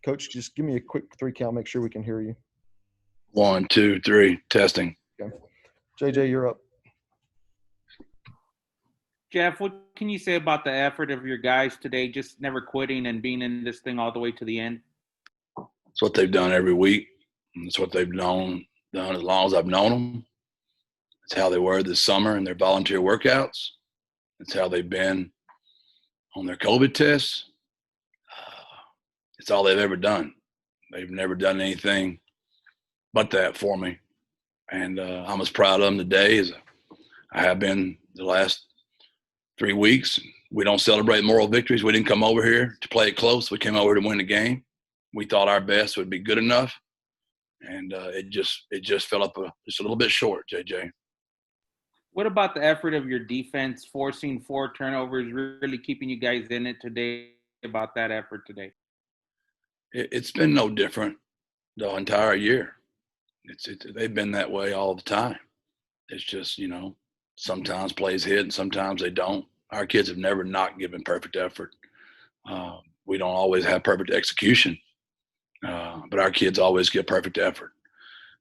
Coach, just give me a quick 3 count. Make sure we can hear you. 1, 2, 3, testing. Okay. JJ, you're up. Jeff, what can you say about the effort of your guys today, just never quitting and being in this thing all the way to the end? It's what they've done every week. It's what they've done as long as I've known them. It's how they were this summer in their volunteer workouts. It's how they've been on their COVID tests. It's all they've ever done. They've never done anything but that for me. And I'm as proud of them today as I have been the last 3 weeks. We don't celebrate moral victories. We didn't come over here to play it close. We came over to win the game. We thought our best would be good enough. And it just fell up just a little bit short, JJ. What about the effort of your defense, forcing 4 turnovers, really keeping you guys in it today? About that effort today? It's been no different the entire year. They've been that way all the time. It's just, sometimes plays hit and sometimes they don't. Our kids have never not given perfect effort. We don't always have perfect execution, but our kids always give perfect effort.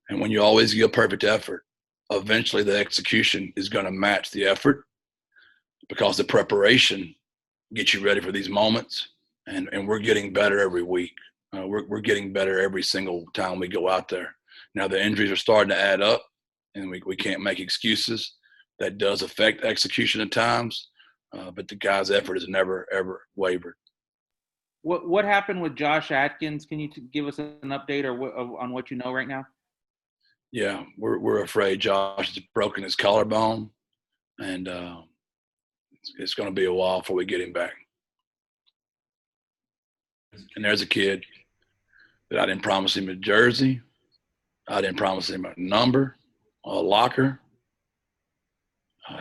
And when you always give perfect effort, eventually the execution is going to match the effort because the preparation gets you ready for these moments. And we're getting better every week. We're getting better every single time we go out there. Now the injuries are starting to add up, and we can't make excuses. That does affect execution at times, but the guy's effort has never, ever wavered. What happened with Josh Atkins? Can you give us an update on what you know right now? Yeah, we're afraid Josh has broken his collarbone, and it's going to be a while before we get him back. And there's a kid that I didn't promise him a jersey. I didn't promise him a number, a locker.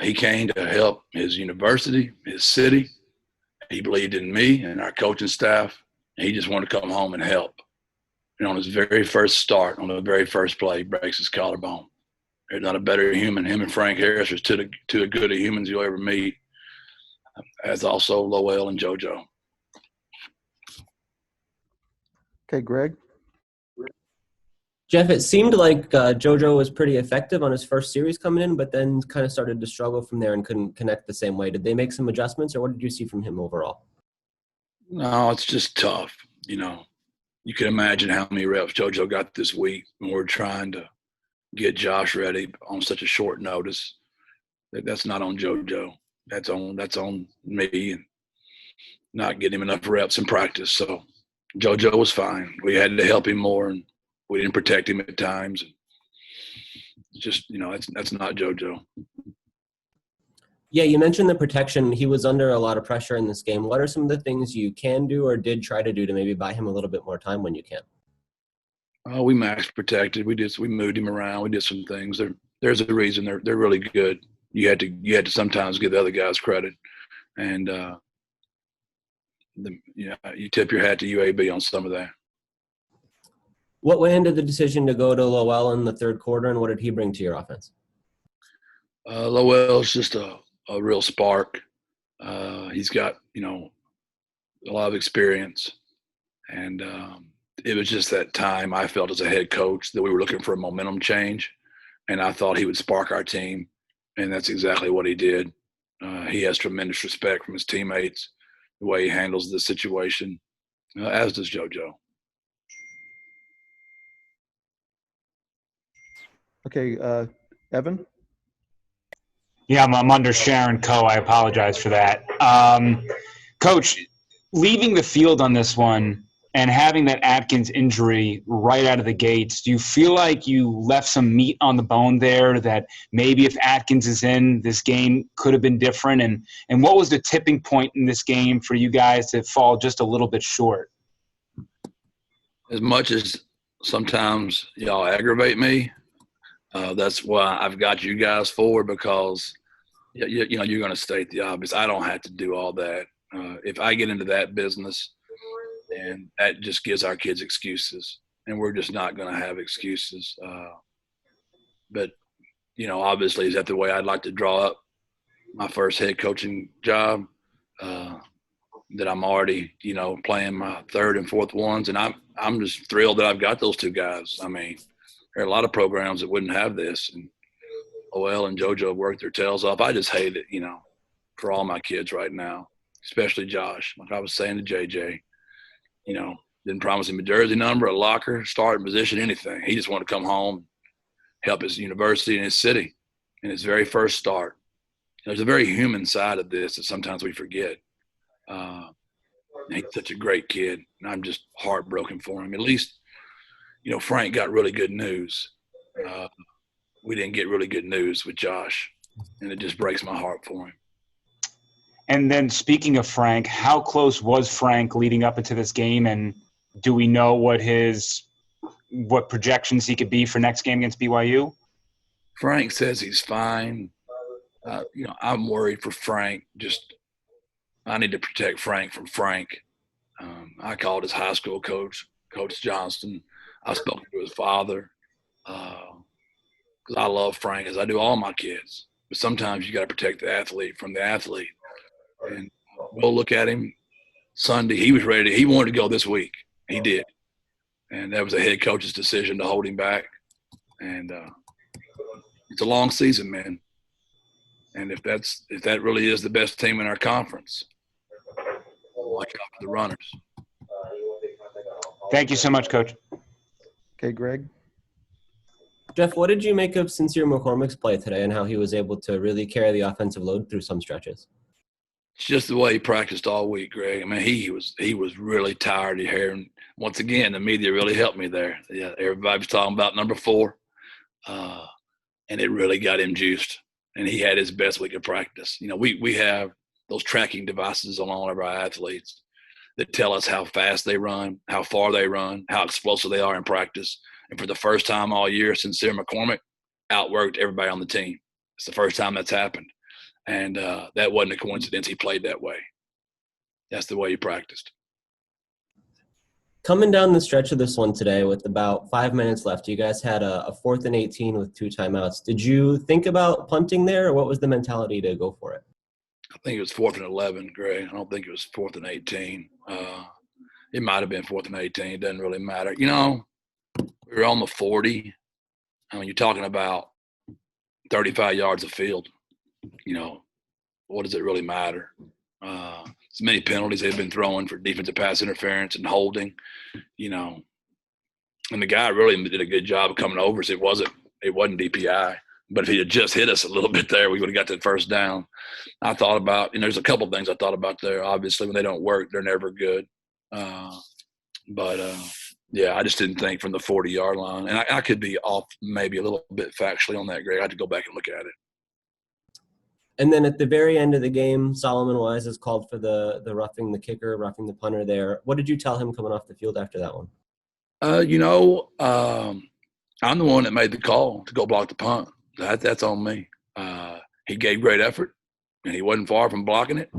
He came to help his university, his city. He believed in me and our coaching staff. And he just wanted to come home and help. And on his very first start, on the very first play, he breaks his collarbone. There's not a better human. Him and Frank Harris are two of good of humans you'll ever meet, as also Lowell and Jojo. Okay, Greg. Jeff, it seemed like Jojo was pretty effective on his first series coming in, but then kind of started to struggle from there and couldn't connect the same way. Did they make some adjustments, or what did you see from him overall? No, it's just tough. You can imagine how many reps Jojo got this week when we're trying to get Josh ready on such a short notice. That's not on Jojo. That's on me and not getting him enough reps in practice. So Jojo was fine. We had to help him more, and we didn't protect him at times. Just, that's not Jojo. Yeah, you mentioned the protection. He was under a lot of pressure in this game. What are some of the things you can do or did try to do to maybe buy him a little bit more time when you can? We max protected. We moved him around. We did some things. There's a reason they're really good. You had to sometimes give the other guys credit, and you tip your hat to UAB on some of that. What went into the decision to go to Lowell in the third quarter, and what did he bring to your offense? Lowell's just a real spark. He's got, a lot of experience. And it was just that time I felt as a head coach that we were looking for a momentum change. And I thought he would spark our team. And that's exactly what he did. He has tremendous respect from his teammates, the way he handles the situation, as does Jojo. Okay, Evan? Yeah, I'm under Sharon Coe. I apologize for that. Coach, leaving the field on this one and having that Atkins injury right out of the gates, do you feel like you left some meat on the bone there that maybe if Atkins is in, this game could have been different? And what was the tipping point in this game for you guys to fall just a little bit short? As much as sometimes y'all aggravate me, that's why I've got you guys forward, because you're going to state the obvious. I don't have to do all that. If I get into that business, then that just gives our kids excuses, and we're just not going to have excuses. But obviously, is that the way I'd like to draw up my first head coaching job? that I'm already, playing my third and fourth ones. And I'm just thrilled that I've got those two guys. I mean, there are a lot of programs that wouldn't have this. And OL and Jojo worked their tails off. I just hate it, for all my kids right now, especially Josh. Like I was saying to JJ, didn't promise him a jersey number, a locker, starting position, anything. He just wanted to come home, help his university and his city in his very first start. There's a very human side of this that sometimes we forget. He's such a great kid, and I'm just heartbroken for him. At least, Frank got really good news. We didn't get really good news with Josh, and it just breaks my heart for him. And then speaking of Frank, how close was Frank leading up into this game, and do we know what projections he could be for next game against BYU? Frank says he's fine. I'm worried for Frank. I need to protect Frank from Frank. I called his high school coach, Coach Johnston. I spoke to his father because I love Frank, as I do all my kids. But sometimes you got to protect the athlete from the athlete. And we'll look at him Sunday. He was ready. He wanted to go this week. He did. And that was a head coach's decision to hold him back. And it's a long season, man. And if that really is the best team in our conference, watch out for the runners. Thank you so much, Coach. Okay, Greg. Jeff, what did you make of Sincere McCormick's play today and how he was able to really carry the offensive load through some stretches? It's just the way he practiced all week, Greg. I mean, he was really tired of hearing. Once again, the media really helped me there. Yeah, everybody was talking about number 4, and it really got him juiced. And he had his best week of practice. We have those tracking devices on all of our athletes that tell us how fast they run, how far they run, how explosive they are in practice. And for the first time all year, Sincere McCormick outworked everybody on the team. It's the first time that's happened. And that wasn't a coincidence. He played that way. That's the way he practiced. Coming down the stretch of this one today with about 5 minutes left, you guys had a 4th and 18 with 2 timeouts. Did you think about punting there, or what was the mentality to go for it? I think it was 4th and 11, Greg. I don't think it was 4th and 18. It might have been 4th and 18. It doesn't really matter. We were on the 40. I mean, you're talking about 35 yards of field. What does it really matter? As many penalties they've been throwing for defensive pass interference and holding, and the guy really did a good job of coming over. So it wasn't DPI, but if he had just hit us a little bit there, we would have got that first down. I thought about, there's a couple of things I thought about there. Obviously, when they don't work, they're never good. Yeah, I just didn't think from the 40-yard line, and I could be off maybe a little bit factually on that, Greg. I had to go back and look at it. And then at the very end of the game, Solomon Wise is called for the roughing the kicker, roughing the punter there. What did you tell him coming off the field after that one? I'm the one that made the call to go block the punt. That's on me. He gave great effort, and he wasn't far from blocking it.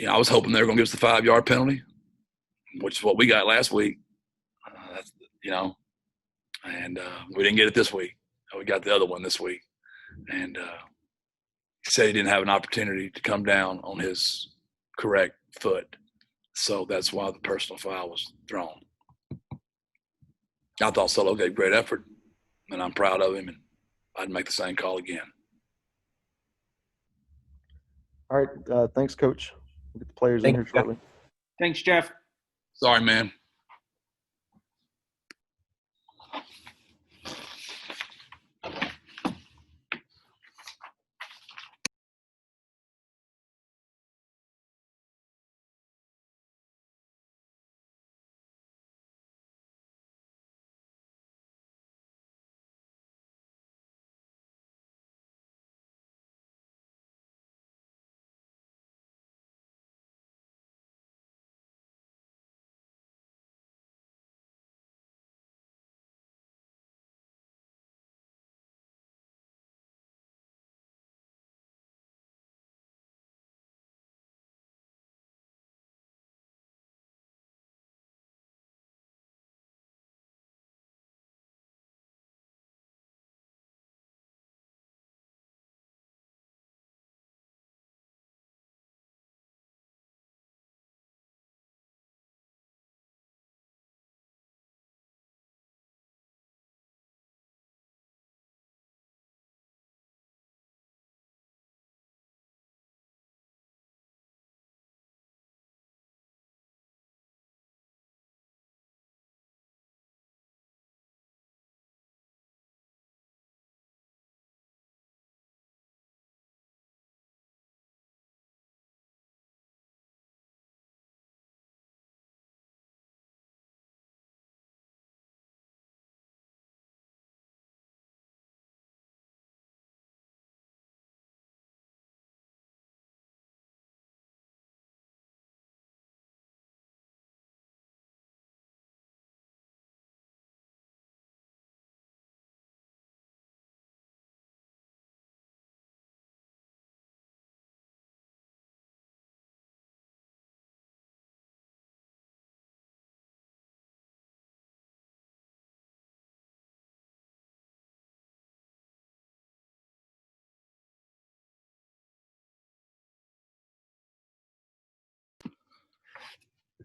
I was hoping they were going to give us the 5-yard penalty, which is what we got last week. And we didn't get it this week. We got the other one this week. And he said he didn't have an opportunity to come down on his correct foot. So that's why the personal foul was thrown. I thought Solo gave great effort, and I'm proud of him, and I'd make the same call again. All right. Thanks, Coach. We'll get the players in here shortly. Thanks, Jeff. Sorry, man.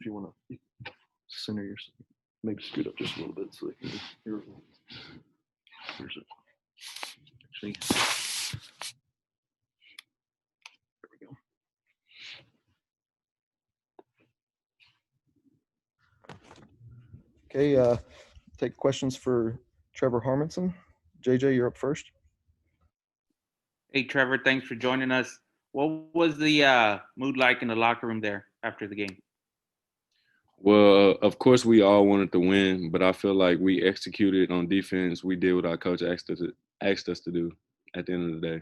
if you want to center yourself, maybe scoot up just a little bit so they can hear it. Here's it. Actually, there we go. Okay, take questions for Trevor Harmonson. JJ, you're up first. Hey, Trevor, thanks for joining us. What was the mood like in the locker room there after the game? Well, of course, we all wanted to win, but I feel like we executed on defense. We did what our coach asked us to do at the end of the day.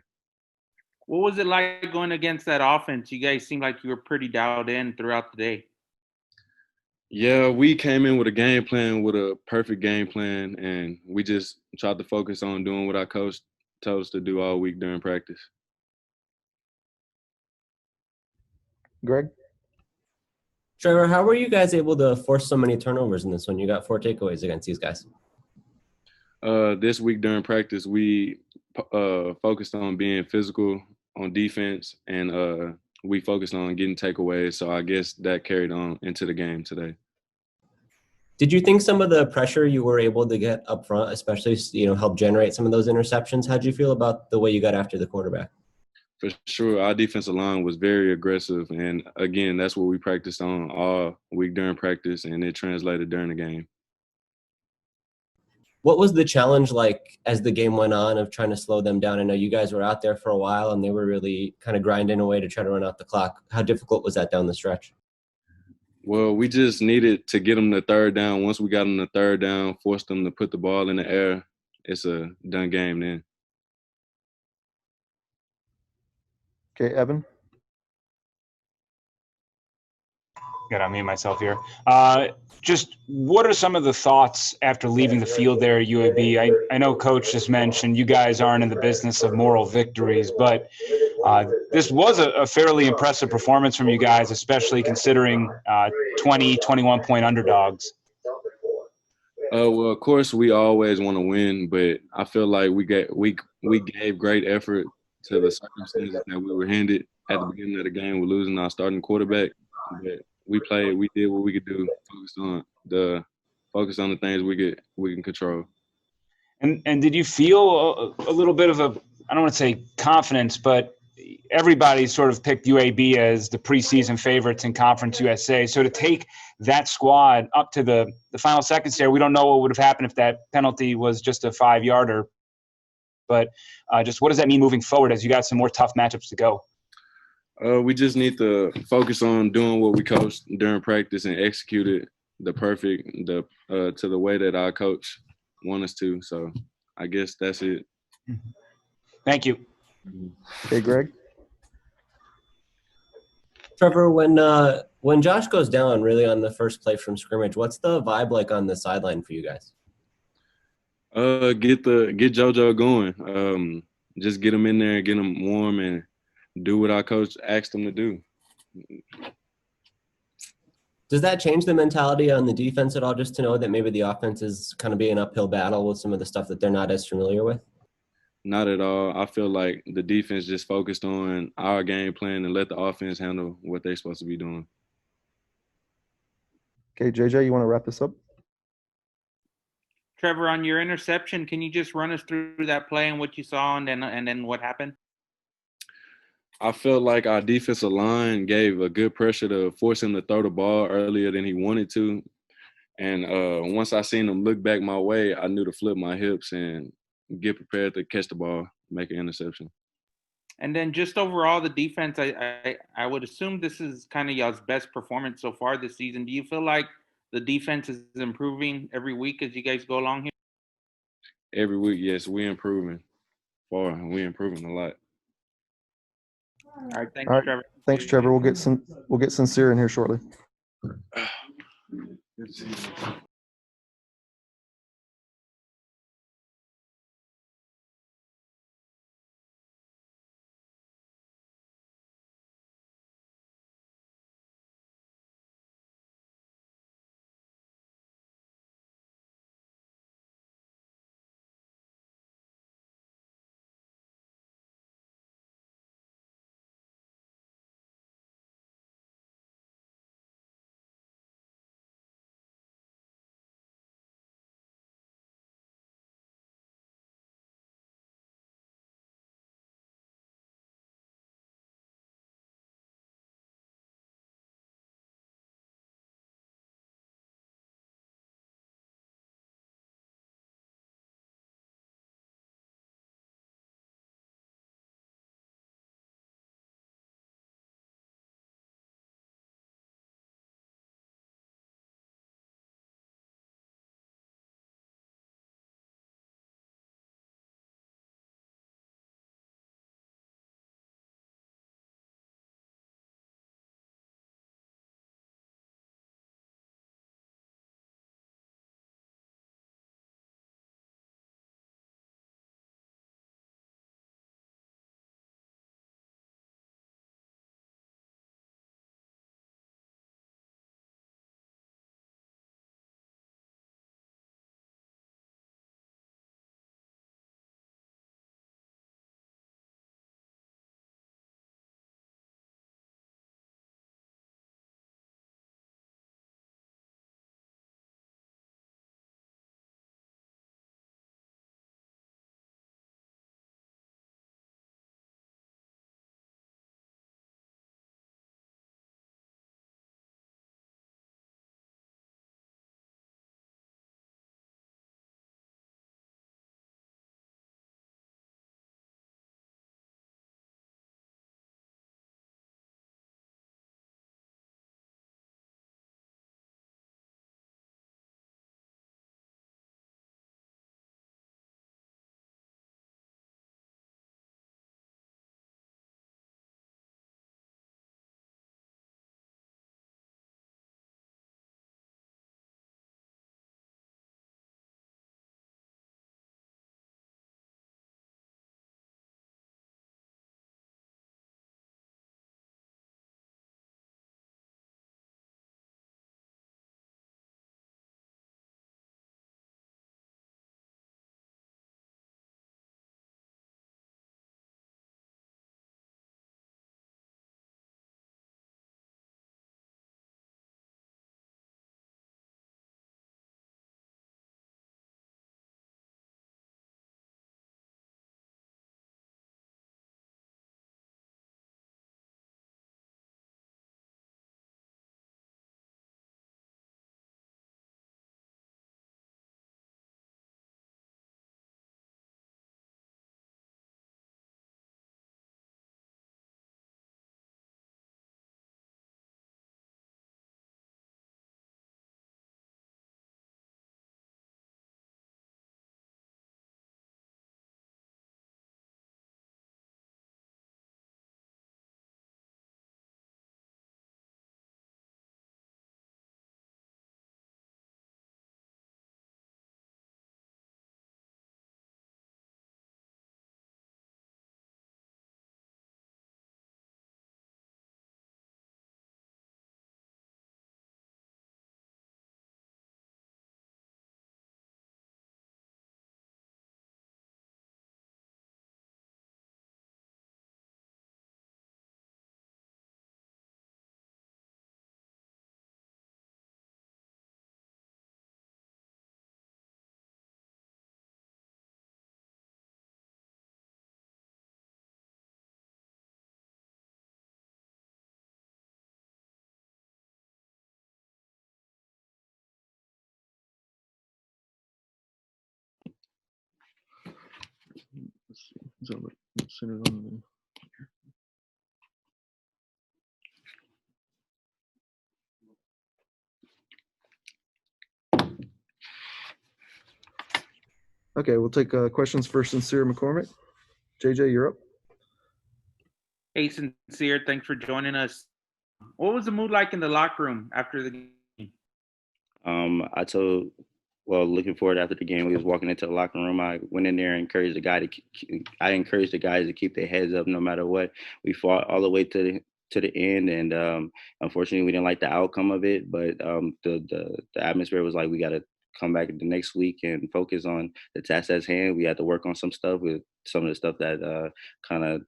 What was it like going against that offense? You guys seemed like you were pretty dialed in throughout the day. Yeah, we came in with a game plan, with a perfect game plan, and we just tried to focus on doing what our coach told us to do all week during practice. Greg? Trevor, how were you guys able to force so many turnovers in this one? You got 4 takeaways against these guys. This week during practice, we focused on being physical on defense, and we focused on getting takeaways. So I guess that carried on into the game today. Did you think some of the pressure you were able to get up front, especially, helped generate some of those interceptions? How'd you feel about the way you got after the quarterback? For sure, our defensive line was very aggressive, and again, that's what we practiced on all week during practice, and it translated during the game. What was the challenge like as the game went on of trying to slow them down? I know you guys were out there for a while, and they were really kind of grinding away to try to run out the clock. How difficult was that down the stretch? Well, we just needed to get them the third down. Once we got them the third down, forced them to put the ball in the air, it's a done game then. Okay, Evan? Got to unmute myself here. Just what are some of the thoughts after leaving the field there at UAB? I know Coach just mentioned you guys aren't in the business of moral victories, but this was a fairly impressive performance from you guys, especially considering 21-point underdogs. Well, of course, we always want to win, but I feel like we gave great effort to the circumstances that we were handed at the beginning of the game. We're losing our starting quarterback, but we played. We did what we could do. Focus on the things we can control. And did you feel a little bit of I don't want to say confidence, but everybody sort of picked UAB as the preseason favorites in Conference USA. So to take that squad up to the final seconds there, we don't know what would have happened if that penalty was just a 5-yarder. But just what does that mean moving forward as you got some more tough matchups to go? We just need to focus on doing what we coached during practice and execute it to the way that our coach want us to. So I guess that's it. Thank you. Okay, Greg? Trevor, when Josh goes down really on the first play from scrimmage, what's the vibe like on the sideline for you guys? Get Jojo going. Just get him in there and get him warm and do what our coach asked him to do. Does that change the mentality on the defense at all, just to know that maybe the offense is kind of being an uphill battle with some of the stuff that they're not as familiar with? Not at all. I feel like the defense just focused on our game plan and let the offense handle what they're supposed to be doing. Okay, JJ, you want to wrap this up? Trevor, on your interception, can you just run us through that play and what you saw and then what happened? I felt like our defensive line gave a good pressure to force him to throw the ball earlier than he wanted to. And once I seen him look back my way, I knew to flip my hips and get prepared to catch the ball, make an interception. And then just overall, the defense, I would assume this is kind of y'all's best performance so far this season. Do you feel like the defense is improving every week as you guys go along here? Every week, yes, we're improving. We're improving a lot. All right, thanks, All right. Trevor. Thanks, Trevor. We'll get Sincere in here shortly. Let's see. Is that centered on the? Okay, we'll take questions for Sincere McCormick. JJ, you're up. Hey, Sincere, thanks for joining us. What was the mood like in the locker room after the game? Looking forward after the game, we was walking into the locker room. I went in there and encouraged the guys to keep their heads up no matter what. We fought all the way to the end, and unfortunately, we didn't like the outcome of it. But the atmosphere was like, we got to come back the next week and focus on the task at hand. We had to work on some stuff with some of the stuff that kind of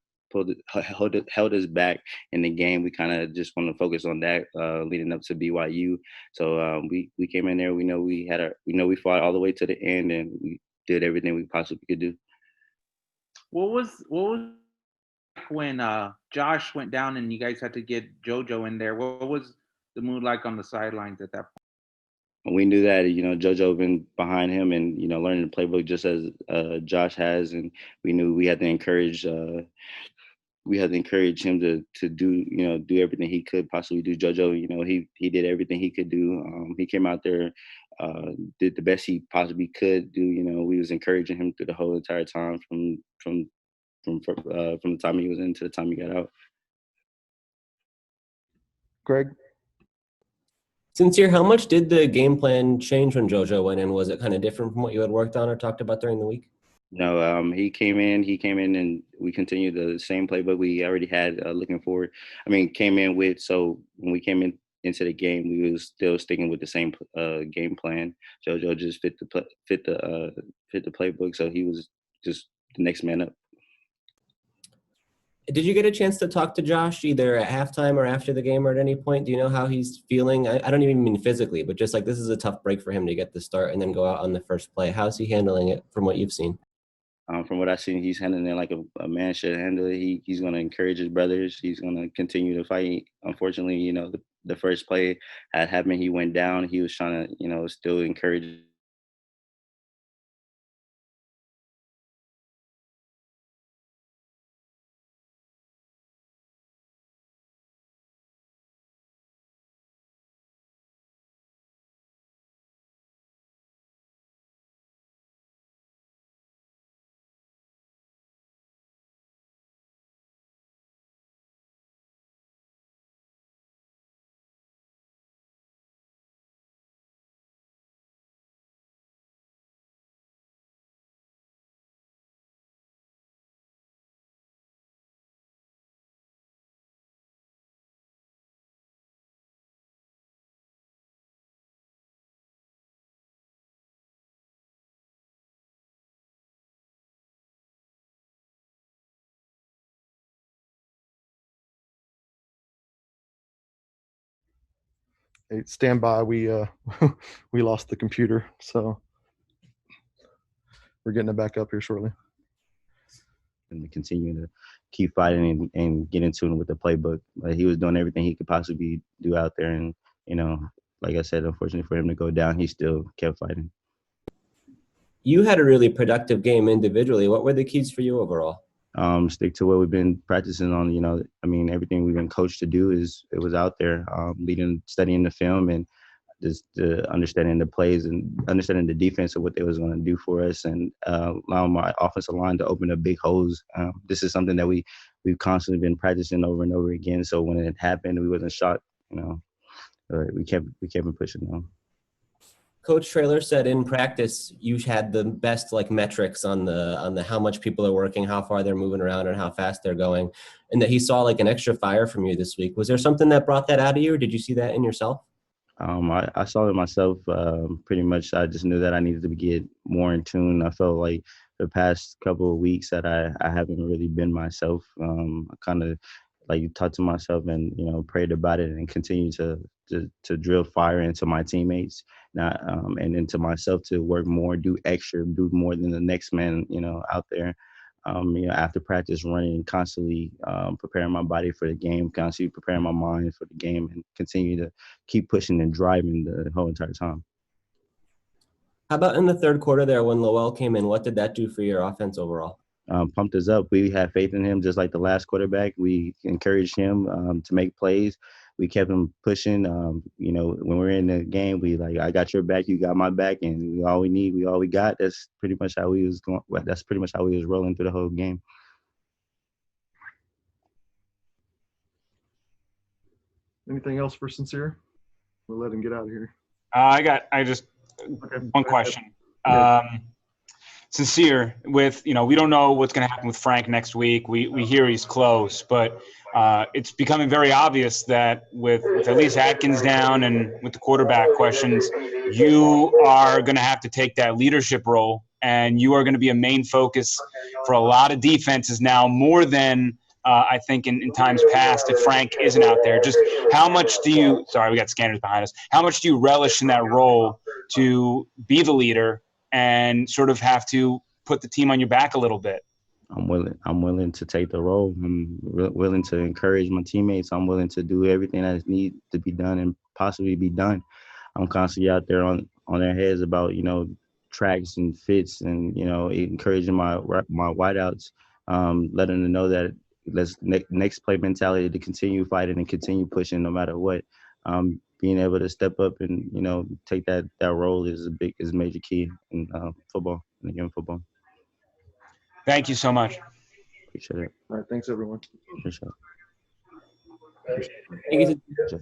held us back in the game. We kind of just want to focus on that leading up to BYU. So we came in there. We know we fought all the way to the end, and we did everything we possibly could do. What was when Josh went down and you guys had to get Jojo in there? What was the mood like on the sidelines at that point? We knew that, Jojo been behind him and, learning the playbook just as Josh has. And we knew we had to encourage him to do everything he could possibly do. Jojo, he did everything he could do. He came out there, did the best he possibly could do. We was encouraging him through the whole entire time from the time he was in to the time he got out. Greg? Sincere, how much did the game plan change when Jojo went in? Was it kind of different from what you had worked on or talked about during the week? No, he came in and we continued the same playbook we already had looking forward. Came in with, so when we came into the game, we was still sticking with the same game plan. Jojo just fit the playbook, so he was just the next man up. Did you get a chance to talk to Josh either at halftime or after the game or at any point? Do you know how he's feeling? I don't even mean physically, but just like this is a tough break for him to get the start and then go out on the first play. How's he handling it from what you've seen? From what I've seen, he's handling it like a man should handle it. He's going to encourage his brothers. He's going to continue to fight. Unfortunately, the first play had happened. He went down. He was trying to, still encourage. Hey, stand by. We we lost the computer, so we're getting it back up here shortly. And continue to keep fighting and get in tune with the playbook. He was doing everything he could possibly do out there, and like I said, unfortunately for him to go down, he still kept fighting. You had a really productive game individually. What were the keys for you overall? Stick to what we've been practicing on. Everything we've been coached to do it was out there. Studying the film and just understanding the plays and understanding the defense of what they was going to do for us, and allowing my offensive line to open up big holes. This is something that we've constantly been practicing over and over again. So when it happened, we wasn't shocked. We kept pushing on. Coach Traylor said in practice you had the best metrics on the how much people are working, how far they're moving around, and how fast they're going, and that he saw an extra fire from you this week. Was there something that brought that out of you, or did you see that in yourself? I saw it myself. Pretty much, I just knew that I needed to get more in tune. I felt like the past couple of weeks that I haven't really been myself. I kind of talked to myself and prayed about it and continue to drill fire into my teammates, and into myself to work more, do extra, do more than the next man out there. After practice, running, constantly preparing my body for the game, constantly preparing my mind for the game, and continue to keep pushing and driving the whole entire time. How about in the third quarter there when Lowell came in? What did that do for your offense overall? pumped us up. We had faith in him, just like the last quarterback. We encouraged him to make plays. We kept him pushing. When we're in the game, we like, I got your back, you got my back, and all we need, all we got. That's pretty much how we was going. That's pretty much how we was rolling through the whole game. Anything else for Sincere? We'll let him get out of here. I just one question. Sincere, with we don't know what's going to happen with Frank next week. We hear he's close, but it's becoming very obvious that with at least Atkins down and with the quarterback questions, you are going to have to take that leadership role, and you are going to be a main focus for a lot of defenses now, more than I think in times past if Frank isn't out there. Just how much do you – sorry, we got scanners behind us. How much do you relish in that role to be the leader and sort of have to put the team on your back a little bit? I'm willing to take the role. I'm willing to encourage my teammates. I'm willing to do everything that needs to be done and possibly be done. I'm constantly out there on their heads about, tracks and fits and, encouraging my wideouts, letting them know that let's next play mentality to continue fighting and continue pushing no matter what. Being able to step up and, take that role is a major key in football, in the game of football. Thank you so much. Appreciate it. All right. Thanks, everyone. Appreciate it. Thank you. Jeff.